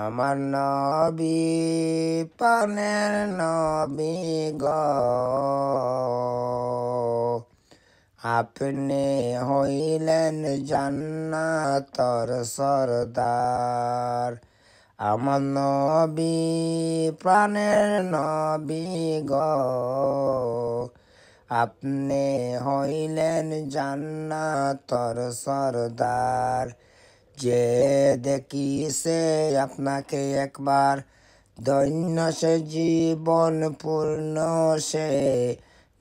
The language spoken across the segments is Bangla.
আমার নবী প্রাণের নবী গো, আপনি হইলেন জান্নাতর সরদার। আমার নবী প্রাণের নবী গো, আপনি হইলেন জান্নাতর সরদার। যে দেখিছে আপনাকে একবার, ধন্য সে জীবন পূর্ণ সে।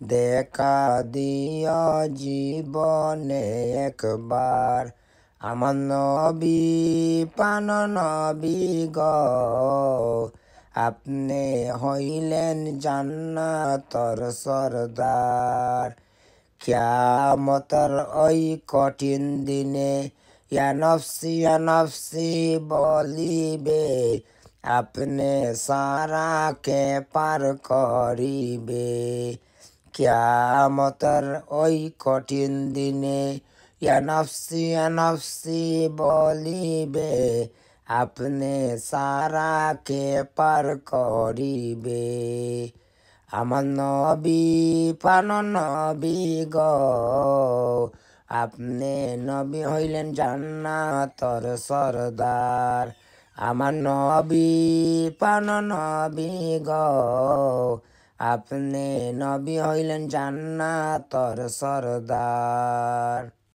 দেখা দিও জীবনে একবার। আমার নবী প্রাণ নবী গো, আপনি হইলেন জান্নাতর সরদার। কিয়ামতের ওই কঠিন দিনে ইয়া নফসি বলিবে, আপনি সারা কে পার করিবে। কিয়ামতের ওই কঠিন দিনে ইয়া নফসি বলিবে, আপনি সারা কে পার করিবে। আমার নবী প্রাণ নবী গো, আপনি নবী হইলেন জান্নাতর সরদার। আমার নবী প্রাণ নবী গো, আপনি নবী হইলেন জান্নাতর সরদার।